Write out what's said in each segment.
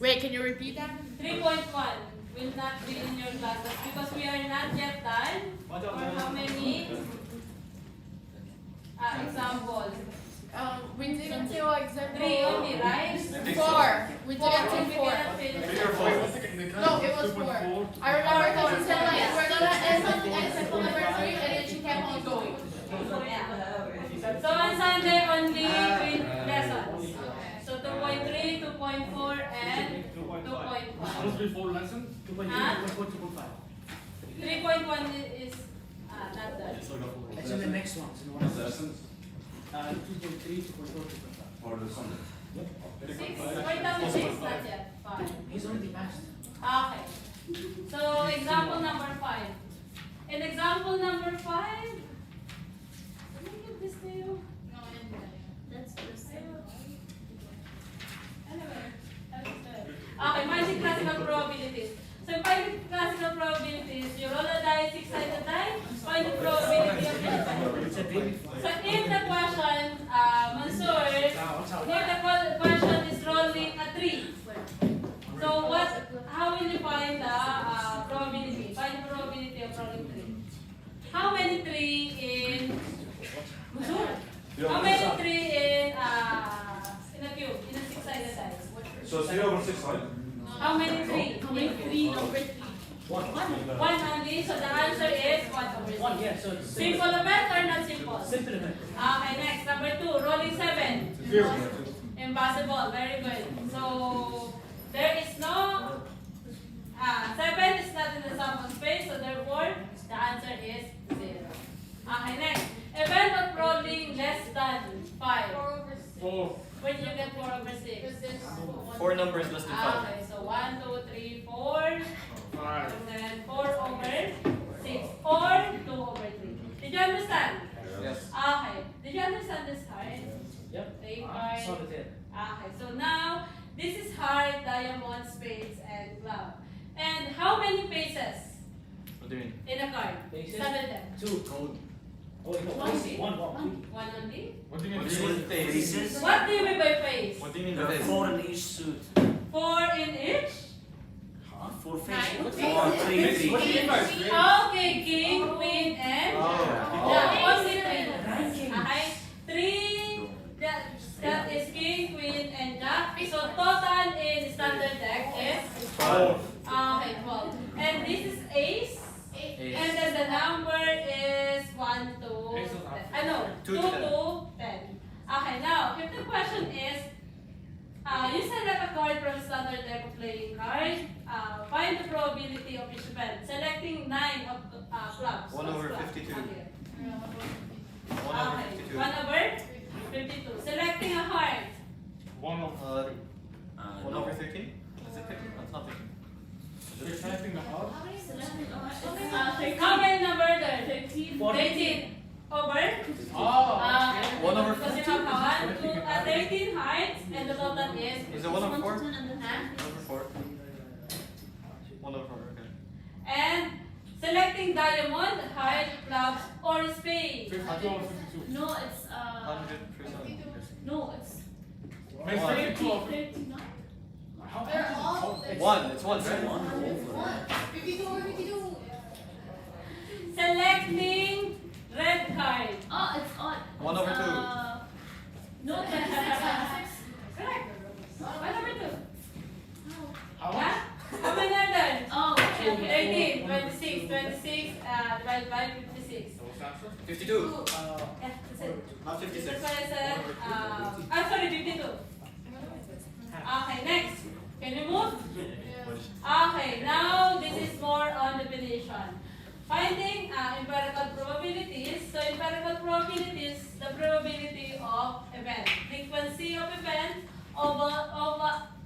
Wait, can you repeat that? 3.1 will not be in your classes because we are not yet done for how many examples? We did until example 3 only, right? 4. We did until We 4. cannot finish. No, it was 4. I remember because you said like we're gonna end on example number 3 and then she kept on going. Yeah. So on Sunday only with lessons. So 2.3, 2.4, and 2.1. Supposed to be 4 lessons? 2.8, Huh? 2.4, 2.5. 3.1 is not done. It's in the next one. It's in the one. Lessons? 2.3, 2.4, 2.5. Or the Sunday? 6. Wait, number 6, not yet. 5. He's already passed. Okay. So example number 5. In example number 5, let me give this to you. That's the same. Anyway, okay, finding classical probabilities. So in finding classical probabilities, you roll a die, 6-sided die, find the probability of each side. It's a day before. So if the question, Mansoor, if the question is rolling a 3, so how will you find the probability? Find the probability of rolling 3. How many 3 in Mansoor? How many 3 in a cube, in a 6-sided die? So 3 over 6, right? How many 3? How many 3? Number 3. One. 1 only, so the answer is 1 over 6. One, yeah, so it's Simple event or not simple? simple event. Okay, next, number 2, rolling 7. 0. Impossible, very good. So, there is no, 7 is not in the sum of space, so therefore, the answer is 0. Okay, next, event of rolling less than 5. 4. Where did you get 4 over 6? 4 numbers less than 5. Okay, so 1, 2, 3, 4. 5. And then 4 over 6 or 2 over 3. Did you understand? Yes. Okay. Did you understand this card? Yep. Take card. Saw it there. Okay. So now, this is heart, diamond, spades, and club. And how many faces What do you mean? in a card? Faces? 7 them. 2. Oh, no, One. one. One only? What do you mean? What do you mean faces? What do you mean by face? What do you mean There by are face? 4 in each suit. 4 in each? 4 faces. Nine. 4, 3, What do you mean by 3. face? Okay, king, queen, and yeah, only 3. Okay, 3. That is king, queen, and jack. So total in standard deck is 4. okay, 12. And this is ace. And then the number is 1 to Ace is 10. No, 2 2 to 10. to 10. Okay, now if the question is, you select a card from standard deck of playing card. Find the probability of each event. Selecting 9 of clubs. 1 over What's club? 52. Okay. 1 over Okay, 52. 1 over 52. Selecting a heart. 1 of 1 over 13? Is it 13? That's not 13. You're typing the heart? How many number there? 13. 14. 13 over. Oh. 1 over Because you have 13 hearts and the total is. Is it 1 over 4? 1 Huh? over 4. 1 over 4, okay. And selecting diamond, heart, clubs, or spade. 52 over 52. No, it's 100%. no, it's Makes 52 over 39. How They're all- much is it? 1, it's 1, right? 52 over 52. Selecting red card. Oh, it's on. 1 over 2. No, 26, 26. Correct. What number 2? How Yeah? much? How many are there? Oh, okay. 18, 26, 26, divided by 56. So what's the answer? 52. Yeah, that's it. Not That's 56. why I said, sorry, 52. Okay, next. Can you move? Okay, now this is more on definition. Finding empirical probabilities. So empirical probabilities, the probability of event. Frequency of event over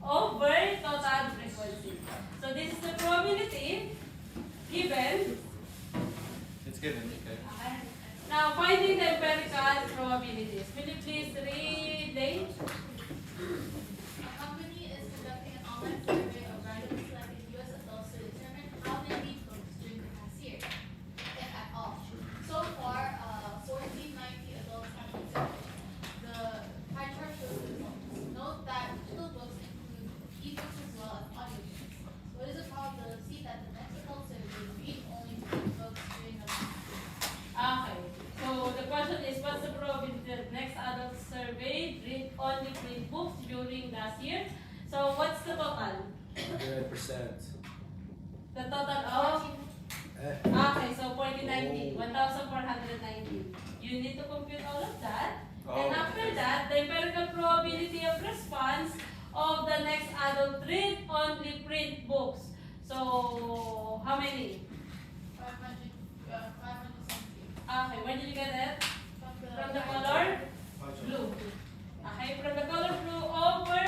total frequency. So this is the probability given. It's given, okay. Okay. Now finding the empirical probabilities. Will you please read the So what's the total? 100%. The total of? Okay, so 4090, 1,490. You need to compute all of that. And after that, the empirical probability of response of the next adult read-only print books. So, how many? 500 something. Okay, where did you get it? From the color? Blue. Okay, from the color blue over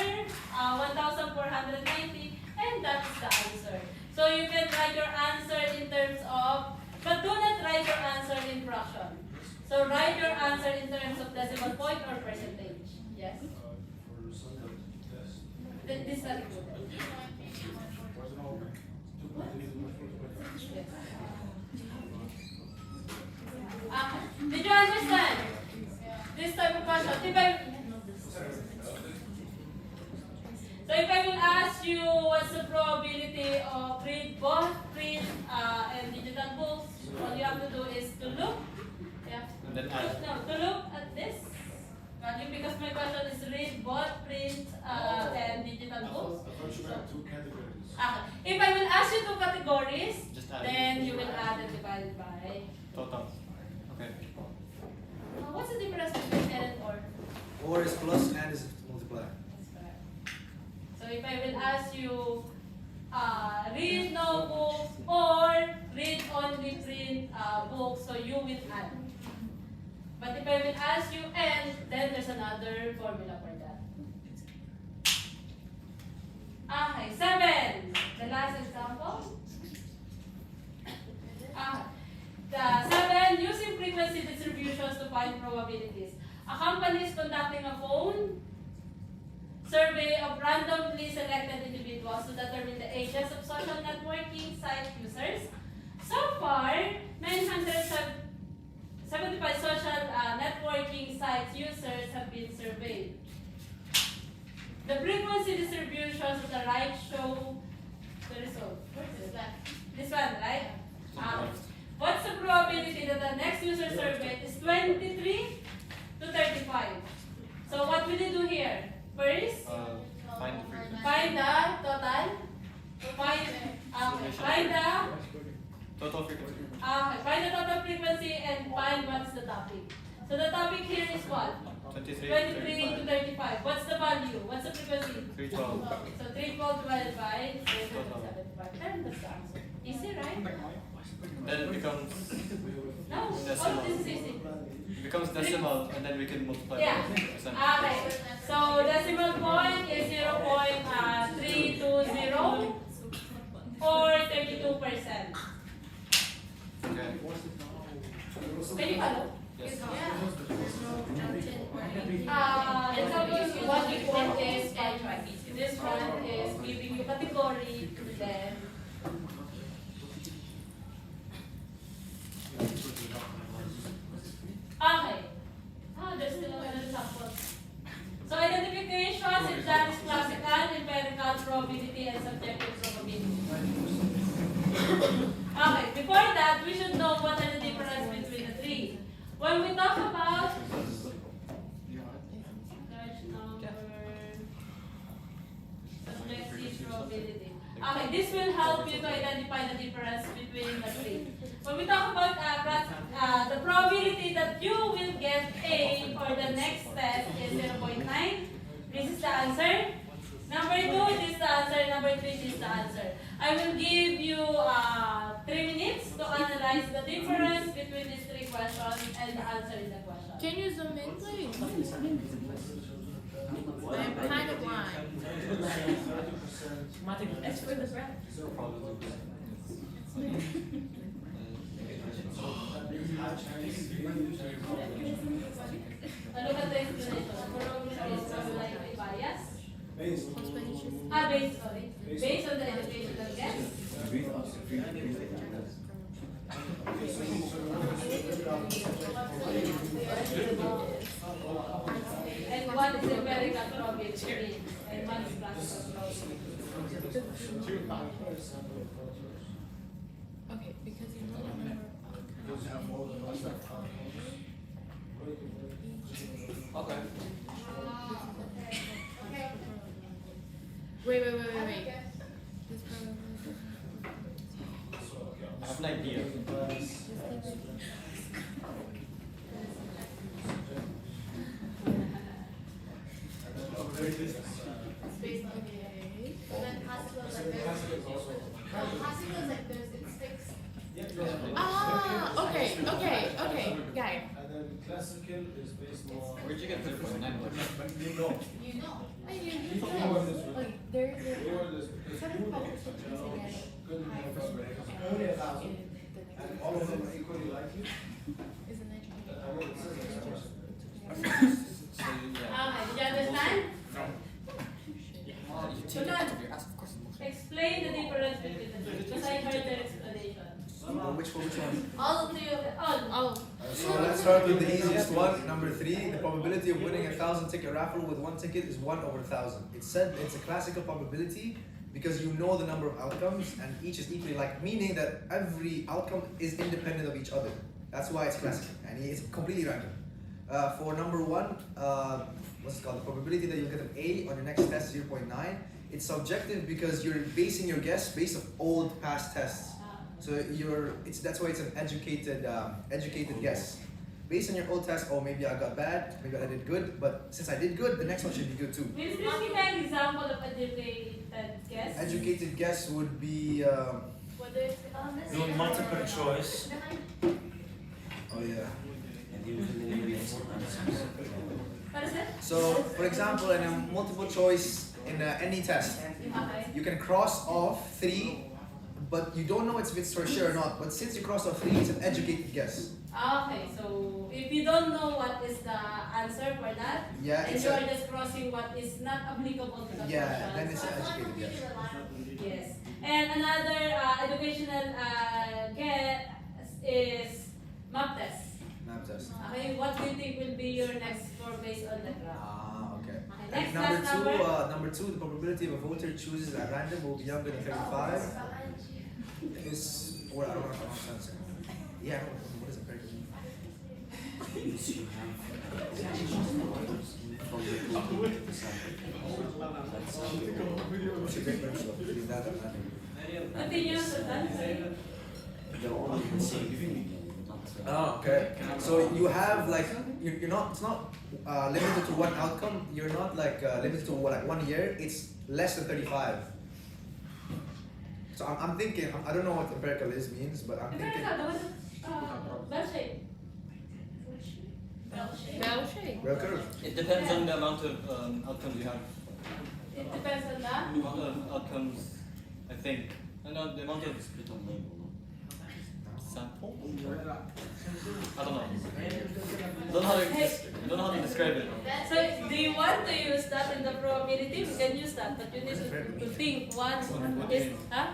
1,490, and that's the answer. So you can write your answer in terms of, but do not write your answer in fraction. So write your answer in terms of decimal point or percentage. Yes? This is not included. Yes. Did you understand this type of question? So if I will ask you what's the probability of read both print and digital books, all you have to do is to look. Yeah. And then add. No, to look at this value because my question is read both print and digital books. If I will ask you two categories, Just add. then you will add and divide by. Total. Okay. What's the difference between N and OR? Or is plus and is multiply. That's correct. So if I will ask you read no books or read only print books, so you will add. But if I will ask you and, then there's another formula for that. Okay, 7. The last example. The 7, using frequency distributions to find probabilities. A company is conducting a phone survey of randomly selected individuals to determine the ages of social networking site users. So far, 975 social networking site users have been surveyed. The frequency distributions on the right show the result. What is that? This one, right? What's the probability that the next user surveyed is 23 to 35? So what will you do here? First, Find the frequency. find the total. Find the Total frequency. find the total frequency and find what's the topic. So the topic here is what? 23 23 to 35. What's the value? What's the frequency? 312. So 312 divided by 375. Then that's the answer. Easy, right? Then it becomes No. Oh, decimal. this is easy. It becomes decimal, and then we can multiply Yeah. by percent. Okay. So decimal point is 0.320 or 32%. Okay. Can you follow? Yes. Example, what you want is this one is giving you category, then okay. There's still another example. So identifications is that is classical, empirical probability, and subjective probability. Okay, before that, we should know what are the difference between the three. When we talk about large number, subjective probability. Okay, this will help you to identify the difference between the three. When we talk about the probability that you will get A for the next test is 0.9. This is the answer. Number 2, this is the answer. Number 3, this is the answer. I will give you 3 minutes to analyze the difference between these 3 questions and the answer in the question. Can you zoom in, please? I'm kind of blind. It's for the breath. Look at the explanation. Probability is probability bias. Based. Based, sorry. Based on the educational guess. And one is empirical probability and one is classical probability. Okay, because you know the number. Okay. Wait. This I have an idea. It's based on okay. And then Haskell is like there's Haskell is like there's it's fixed. Okay. Guy. And then classical is based on. Where'd you get 0.9? You know. You know. I mean, You you know know. what this is. Like there's You know this because certain you publications that get couldn't high have from only 1,000. And all of them are equally likely. Isn't it? I know it says expression. So, yeah. Okay, did you understand? Oh, you So take it now, out of your ass, of course. explain the difference between the two. Because I heard their explanation. Which one? All three of them. All. So let's start with the easiest one. Number 3, the probability of winning a 1,000 ticket raffle with 1 ticket is 1 over 1,000. It's said it's a classical probability because you know the number of outcomes and each is equally like, meaning that every outcome is independent of each other. That's why it's classical and it's completely random. For number 1, what's it called? The probability that you'll get an A on your next test, 0.9. It's subjective because you're basing your guess based on old past tests. So that's why it's an educated guess. Based on your old test, oh maybe I got bad, maybe I did good, but since I did good, the next one should be good too. Will you please give me an example of educated guess? Educated guess would be, Whether it's Doing multiple choice. oh yeah. And you can eliminate some answers. What is it? So for example, in a multiple choice in any test, Okay. you can cross off 3, but you don't know if it's for sure or not. But since you cross off 3, it's an educated guess. Okay, so if you don't know what is the answer for that, Yeah, and it's you are a, just crossing what is not applicable to the yeah, then question. it's an educated guess. Yes. And another educational guess is map test. Map test. Okay, what do you think will be your next score based on the graph? Ah, okay. Okay, next And last number. number 2, the probability of a voter chooses at random will be younger than 35. Is what I don't know if I'm sensing. Yeah, I don't know what is it. Means you have from the pool to the sample. That's What's your great bench though? Is that a matter? Continue, Sultan. Sorry. they're all the same. Oh, okay. So you have like you're not. It's not limited to one outcome. You're not like limited to like 1 year. It's less than 35. So I'm thinking. I don't know what empirical is means, but I'm Empirical, thinking. the one bell shape. Bell shape. Bell curve. It depends on the amount of outcomes you have. It depends on The that. amount of outcomes, I think. No, the amount of Split on label. sample? I don't know. Don't know how to describe it. So, do you want to use that in the probability? We can use that, but you need to think what is, huh?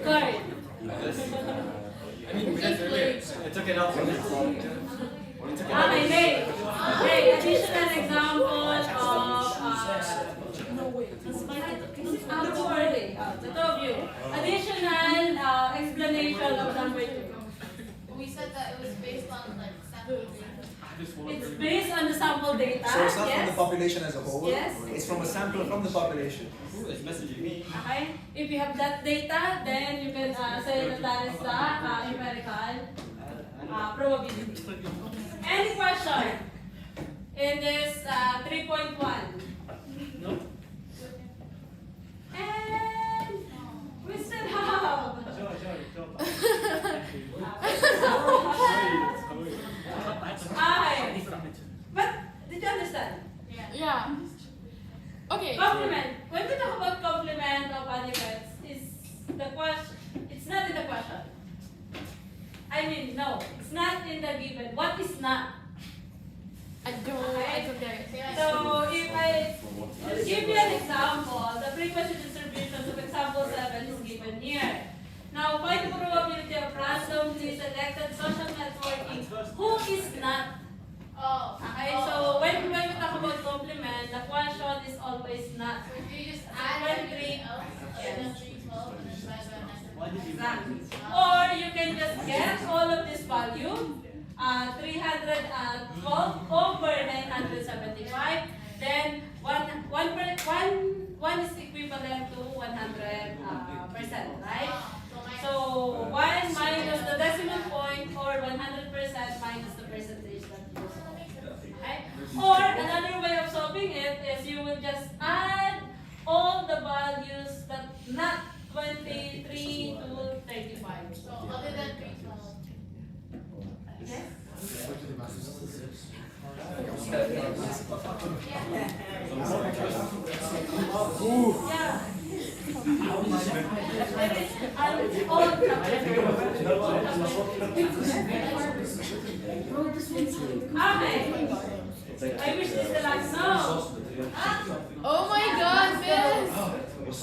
Correct. Because, I mean, we did earlier. I took it out from it. Okay, Nate, additional example of, too early, the two of you. Additional explanation of number 2. We said that it was based on like sample data. It's based on the sample data, So it's not from the yes? population as a whole. Yes. It's from a sample from the population. Who is messaging me? Okay, if you have that data, then you can say that that is the empirical probability. Any question in this 3.1? No. And we still have. Okay. But did you understand? Yeah. Okay. Complement. When we talk about complement of adjectives, is the question? It's not in the question. I mean, no, it's not in the given. What is not? I don't get it. So if I just give you an example, the frequency distributions of example 7 is given here. Now find the probability of randomly selected social networking. Who is not? Oh. Okay, so when we talk about complement, the question is always not. So if you just add everything else, then 312 and then divide by 9. Exactly. Or you can just get all of this value, 312 over 975, then 1 1 is equivalent to 100%, right? So 1 minus the decimal point or 100% minus the percentage that you use. Okay? Or another way of solving it is you will just add all the values that not 23 to 35. So other than 312. Yes? Yeah. Okay. I wish this the last. No. Oh my god, Miss,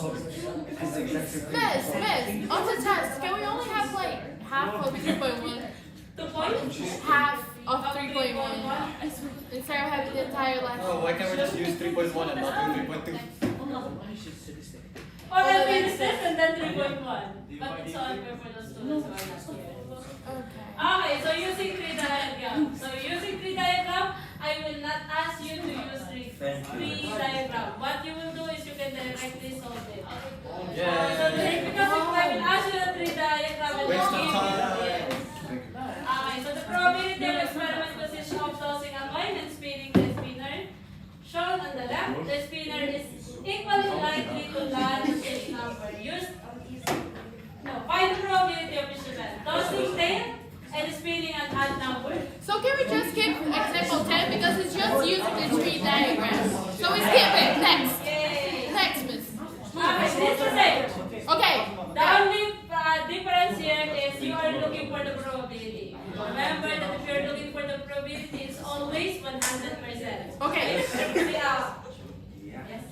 on the test, can we only have like half of 3.1? 2 points? Half of 3.1 instead of having the entire last. Oh, why can't we just use 3.1 and not do 3.2? Or I'll finish this and then 3.1. But it's all fair for the students who are not here. Okay. Okay, so using tree diagram. So using tree diagram, I will not ask you to use tree diagram. What you will do is you can directly solve it. Because if I will ask you the tree diagram, it will Waste of give you time. yes. Okay, so the probability of experiment consists of tossing a coin and spinning the spinner. Shown on the left, the spinner is equally likely to land the same number. Find the probability of measurement. Tossing 10 and spinning an odd number. So can we just skip example 10 because it's just using the tree diagram. So we skip it. Next. Yay! Next, Miss. Okay, this is the same. Okay. The only difference here is you are looking for the probability. Remember that if you're looking for the probability, it's always 100%. Okay. Yes.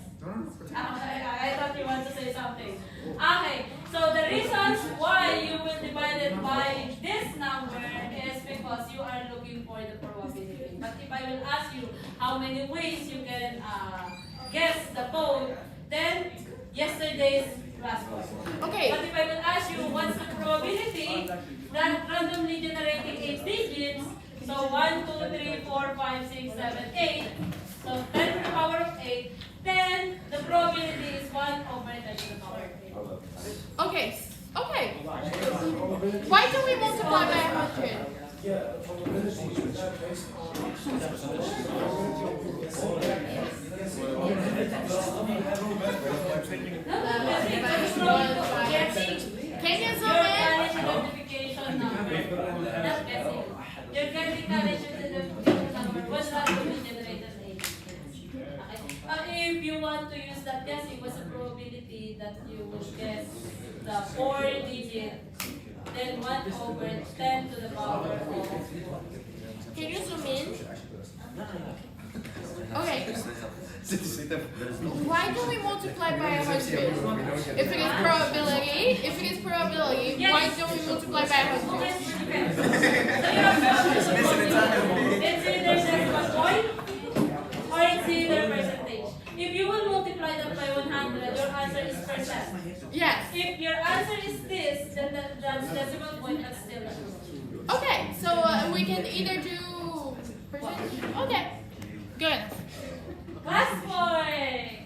I thought you want to say something. Okay, so the reasons why you will divide it by this number is because you are looking for the probability. But if I will ask you how many ways you can guess the code, then yesterday's last one. Okay. But if I will ask you what's the probability that randomly generating 8 digits, so 1, 2, 3, 4, 5, 6, 7, 8, so 10 to the power of 8, then the probability is 1 over 10 to the power of 8. Okay. Okay. Why do we multiply by 100? Can you zoom in? Identification number. Not guessing. You're getting college identification number. What's that to be generated in? Okay. If you want to use that guessing, what's the probability that you will guess the 4 digit, then 1 over 10 to the power of. Can you zoom in? Okay. Why do we multiply by 100? If it is probability, why don't we multiply by 100? It's either decimal point or it's either percentage. If you will multiply that by 100, your answer is percent. Yes. If your answer is this, then that's decimal point, that's still true. Okay, so we can either do percentage. Okay. Good. Last point.